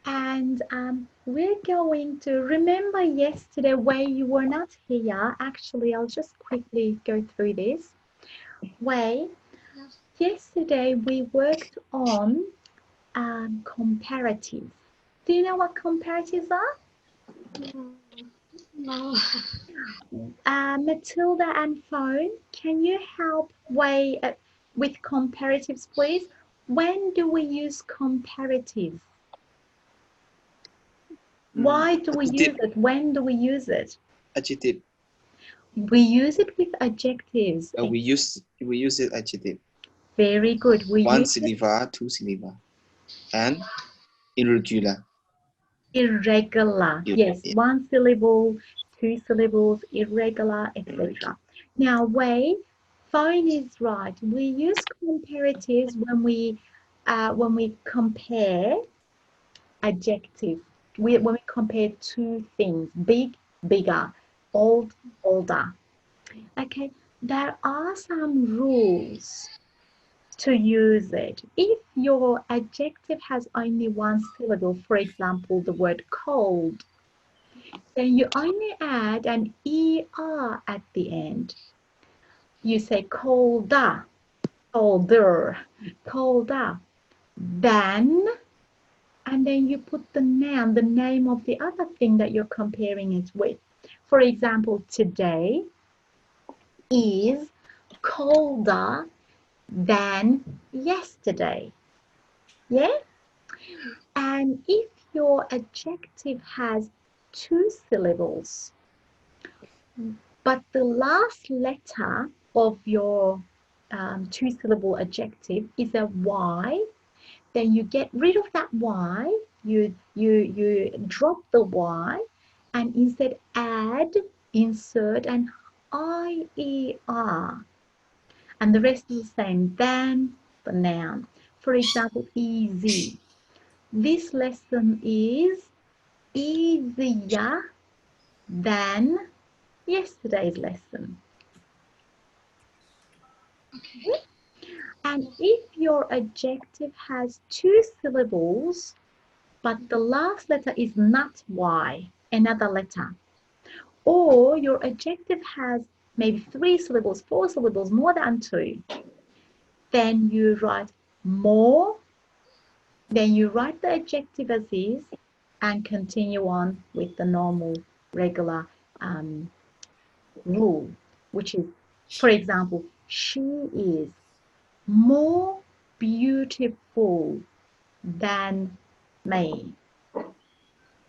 And we're going to remember yesterday where you were not here. Actually, I'll just quickly go through this. Where yesterday we worked on comparatives. Do you know what comparatives are? No. Matilda and Phone, can you help Wei with comparatives, please? When do we use comparatives? Why do we use it? When do we use it? Adjective. We use it with adjectives. We use it adjective. Very good. We One use syllable, two syllable, and irregular. Irregular. Yes, Yeah. one syllable, two syllables, irregular, etc. Now, Wei, Phone is right. We use comparatives when we compare adjectives. When we compare two things, big, bigger, old, older. Okay, there are some rules to use it. If your adjective has only one syllable, for example, the word cold, then you only add an ER at the end. You say colder, colder, colder, than, and then you put the noun, the name of the other thing that you're comparing it with. For example, today is colder than yesterday. Yeah? And if your adjective has two syllables, but the last letter of your two-syllable adjective is a Y, then you get rid of that Y, you drop the Y, and instead add, insert an IER. And the rest is the same, than the noun. For example, easy. This lesson is easier than yesterday's lesson. Okay. And if your adjective has two syllables, but the last letter is not Y, another letter, or your adjective has maybe three syllables, four syllables, more than two, then you write more, then you write the adjective as is and continue on with the normal, regular rule, which is, for example, she is more beautiful than me.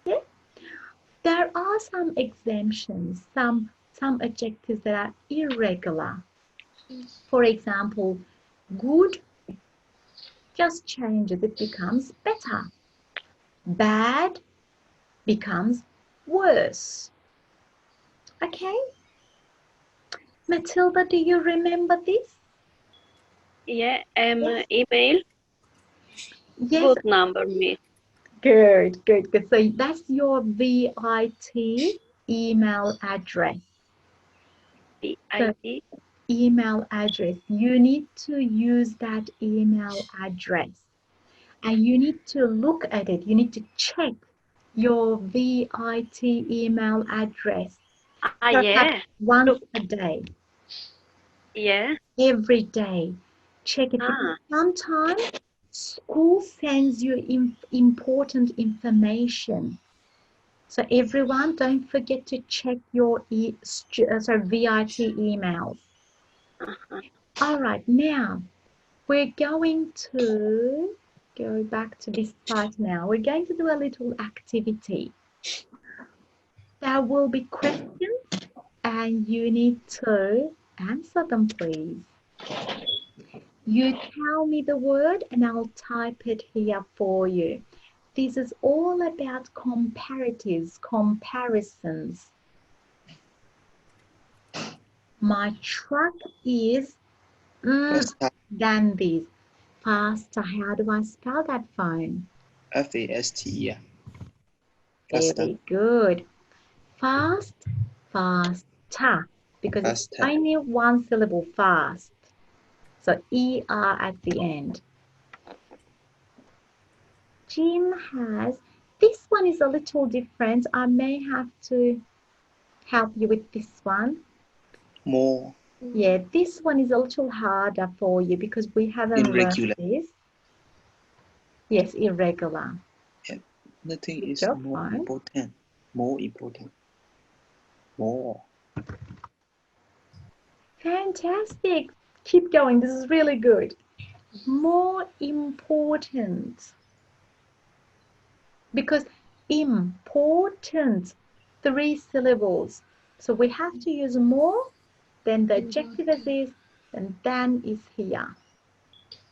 Yeah? There are some exemptions, some adjectives that are irregular. For example, good just changes, it becomes better. Bad becomes worse. Okay? Matilda, do you remember this? Yeah, Yes. email. Yes. Good number, me. Good. So that's your VIT email address. VIT. So email address. You need to use that email address. And you need to look at it. You need to check your VIT email address. Yeah. Once a day. Yeah. Every day. Check it because sometimes school sends you important information. So everyone, don't forget to check your VIT emails. All right, now we're going to go back to this site now. We're going to do a little activity. There will be questions and you need to answer them, please. You tell me the word and I'll type it here for you. This is all about comparatives, comparisons. My truck is than this. Faster. How do I spell that, Phone? F-A-S-T-E-R. Very good. Fast, faster. Because it's only one syllable, fast. So ER at the end. Jim has This one is a little different. I may have to help you with this one. More. Yeah, this one is a little harder for you because we haven't Irregular. learned this. Yes, irregular. Nothing Good is job, more fine. important. More important. More. Fantastic. Keep going. This is really good. More important. Because important, 3 syllables. So we have to use more, then the adjective is, and then is here.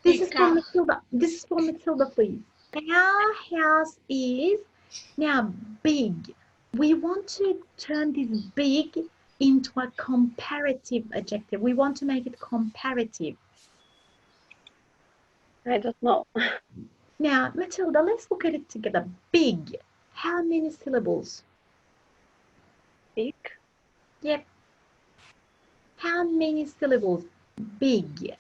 This is for Matilda. This is for Matilda, please. Our house is now big. We want to turn this big into a comparative adjective. We want to make it comparative. I don't know. Now, Matilda, let's look at it together. Big. How many syllables? Big. Yep. How many syllables? Big.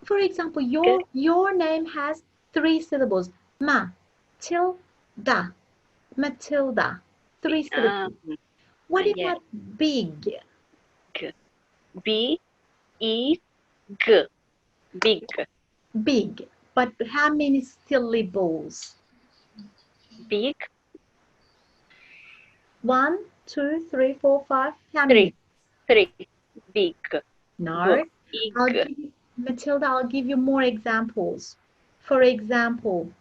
For example, your name has 3 syllables. Matilda. Matilda. 3 syllables. What Yeah. about big? B-E-G. Big. Big. But how many syllables? Big. 1, 2, 3, 4, 5. How many? 3. Big. No. Big. Matilda, I'll give you more examples. For example,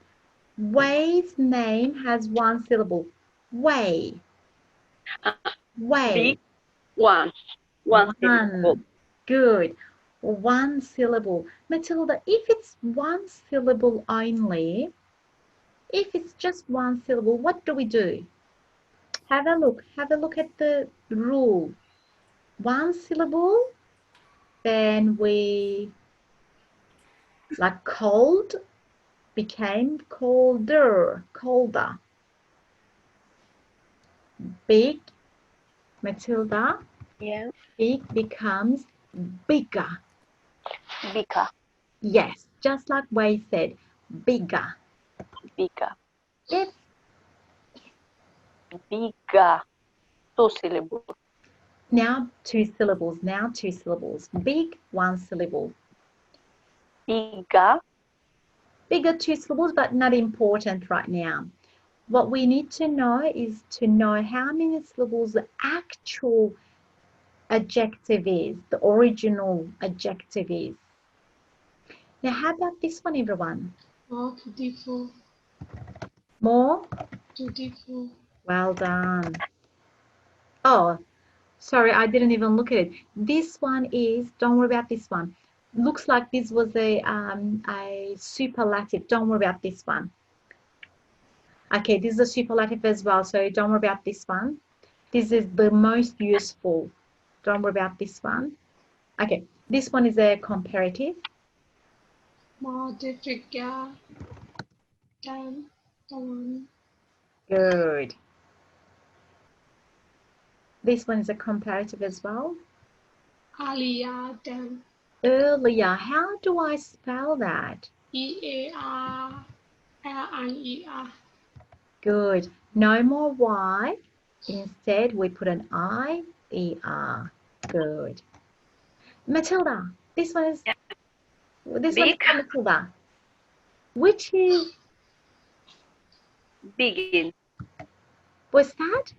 Way's name has 1 syllable. Way. Way. Big. One syllable. Good. 1 syllable. Matilda, if it's 1 syllable only, if it's just 1 syllable, what do we do? Have a look. Have a look at the rule. 1 syllable, then we, like cold, became colder. Big, Matilda. Yeah. Big becomes bigger. Bigger. Yes, just like Wei said, bigger. Bigger. Yes. Bigger. 2 syllables. Now 2 syllables. Big, 1 syllable. Bigger. Bigger, 2 syllables, but not important right now. What we need to know is to know how many syllables the actual adjective is, the original adjective is. Now, how about this one, everyone? More beautiful. More? Beautiful. Well done. Oh, sorry, I didn't even look at it. This one is, don't worry about this one. Looks like this was a superlative. Don't worry about this one. Okay, this is a superlative as well, so don't worry about this one. This is the most useful. Don't worry about this one. Okay, this one is a comparative. More difficult than the one. Good. This one is a comparative as well. Earlier than. Earlier, how do I spell that? E-A-R-L-I-E-R. Good. No more Y. Instead, we put an I-E-R. Good. Matilda, this one is for Matilda. Which is, Begin. what's that?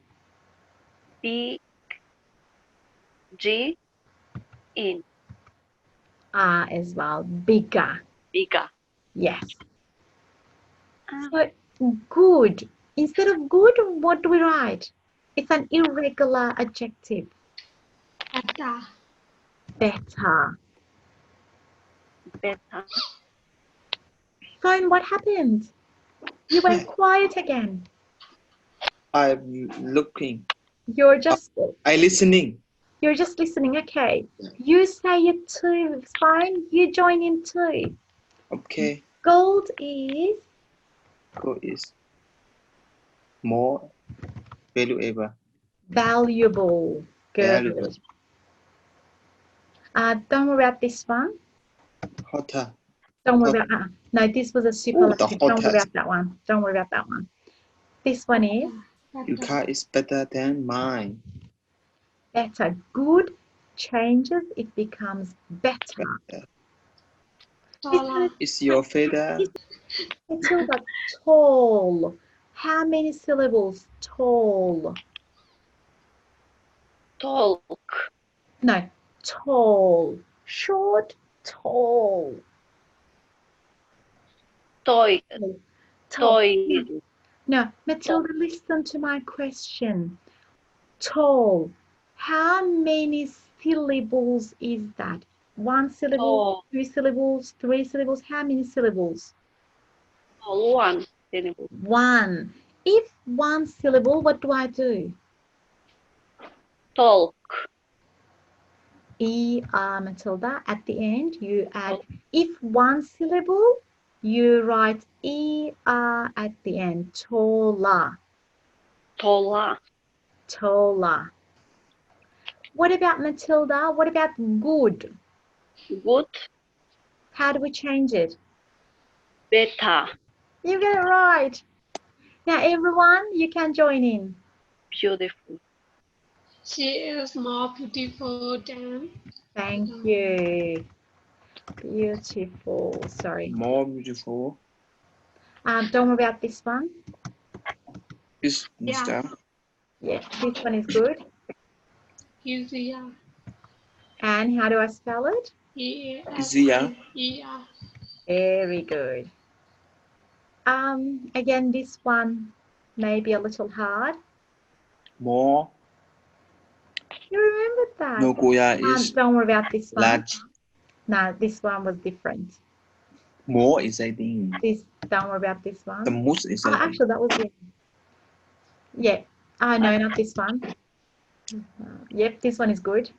B-G-in. R as well. Bigger. Bigger. Yes. So, good. Instead of good, what do we write? It's an irregular adjective. Better. Better. Better. Phone, what happened? You went quiet again. I'm looking. You're just listening. You're just listening. Okay. You say it too. It's fine. You join in too. Okay. Gold is more valuable. Valuable. Good. Valuable. Don't worry about this one. Hotter. Don't worry about no, this was a superlative. Don't worry hottest. about that one. Don't worry about that one. This one is Your car is better than mine. better. Good changes, it becomes better. taller, Is your feather Matilda, tall. How many syllables? Tall. Talk. No, tall. Short, tall. Toy. Tall. Toy. No, Matilda, listen to my question. Tall. How many syllables is that? One syllable, Tall. 2 syllables, 3 syllables. How many syllables? One syllable. One. If one syllable, what do I do? Talk. Matilda, at the end, you add, if one syllable, you write at the end. Taller. Taller. Taller. What about Matilda? What about good? Good. How do we change it? Better. You get it right. Now, everyone, you can join in. Beautiful. she is more beautiful than. Thank you. Beautiful. Sorry. more beautiful? Don't worry about this one. Is Yeah. Mr. Yeah, this one is good. Easier. And how do I spell it? Easier. E-A-S-I-E-R. Very good. Again, this one may be a little hard. More. You remembered that. No Goya is Don't worry about this one. large. No, this one was different. More exciting. Don't worry about this one. The most exciting. Actually, that was it. Yeah. No, not this one. Yep, this one is good.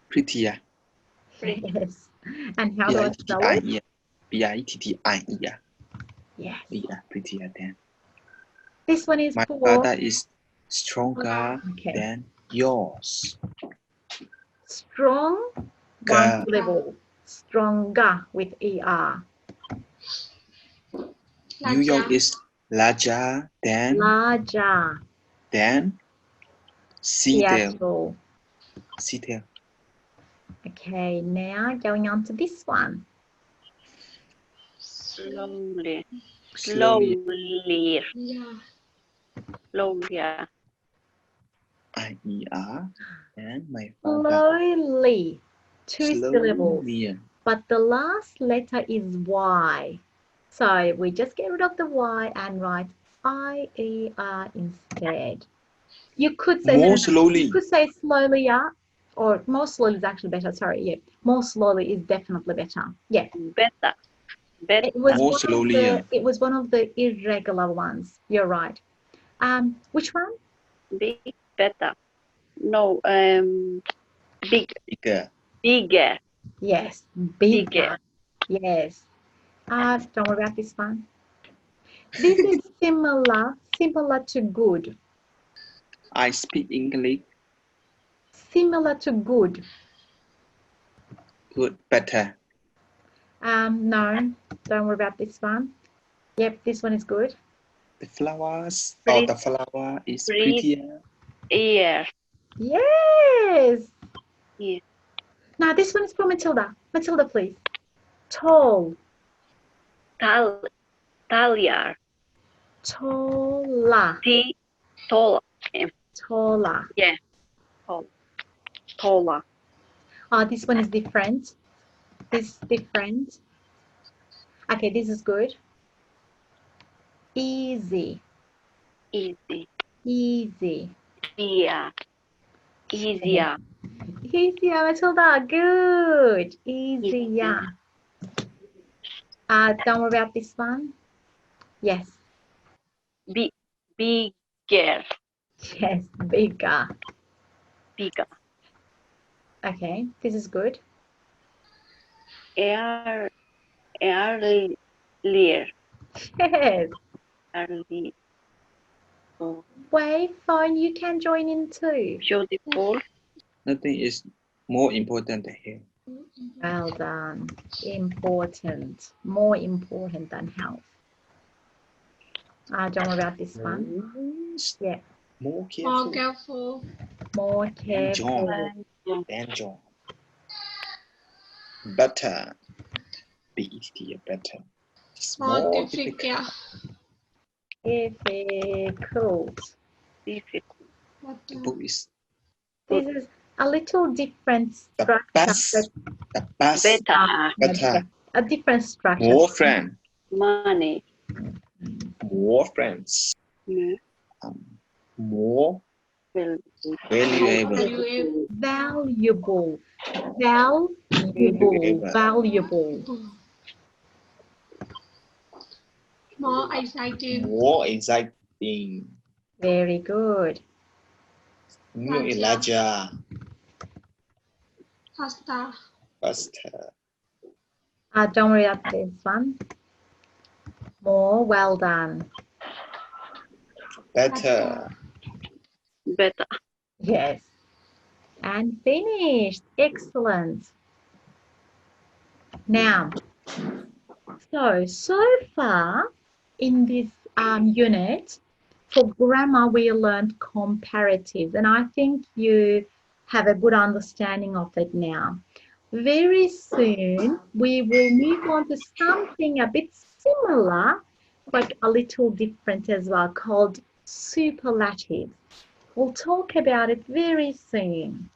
Prettier. Yes. And how do I spell it? P-I-T-T-I-E-R. Yes. Yeah, prettier than. This one is My poor. father is stronger Okay. than yours. Strong, Ga. one syllable. Stronger with ER. New York is larger than Larger. Seattle. Seattle. Seattle. Okay, now going on to this one. Slowly. Slowly. Slowly. Yeah. Slowly. I-E-R. And my father. Slowly. 2 syllables. Slowly. But the last letter is Y. So we just get rid of the Y and write I-E-R instead. You could say More slowly. You could say slowly, yeah. Or more slowly is actually better. Sorry, yeah. More slowly is definitely better. Yeah. Better. Better. It was More slowly. It was one of the irregular ones. You're right. Which one? Big. Better. No. Big. Bigger. Bigger. Yes. Bigger. Yes. Don't worry about this one. This is similar to good. I speak English. Similar to good. Good. Better. No, don't worry about this one. Yep, this one is good. The flowers or the flower is prettier. Ear. Yes. Yeah. Now this one is for Matilda. Matilda, please. Tall. Taller. Taller. Taller. Taller. Yeah. Taller. This one is different. This is different. Okay, this is good. Easy. Easy. Easy. Easier. Easier. Easier, Matilda. Good. Easier. Don't worry about this one. Yes. Bigger. Yes, bigger. Bigger. Okay, this is good. Earlier. Yes. Early. Wait, phone, you can join in too. Beautiful. Nothing is more important than here. Well done. Important. More important than health. Don't worry about this one. Yeah. More More careful careful. More than careful. John. Than John. Better. B-E-T-T, better. It's More more difficult. Difficult. difficult, What The book is This is a little different the structure. best. The best. better, Better. A different structure. More friend. money, More friends. more More valuable, valuable. Valuable. Valuable. Valuable. More exciting. More exciting. Very good. New Larger. Elijah. Faster. Faster. Don't worry about this one. More. Well done. Better. better, Yes. And finished. Excellent. Now, so far in this unit, for grammar, we learned comparatives, and I think you have a good understanding of it now. Very soon, we will move on to something a bit similar, but a little different as well, called superlatives. We'll talk about it very soon.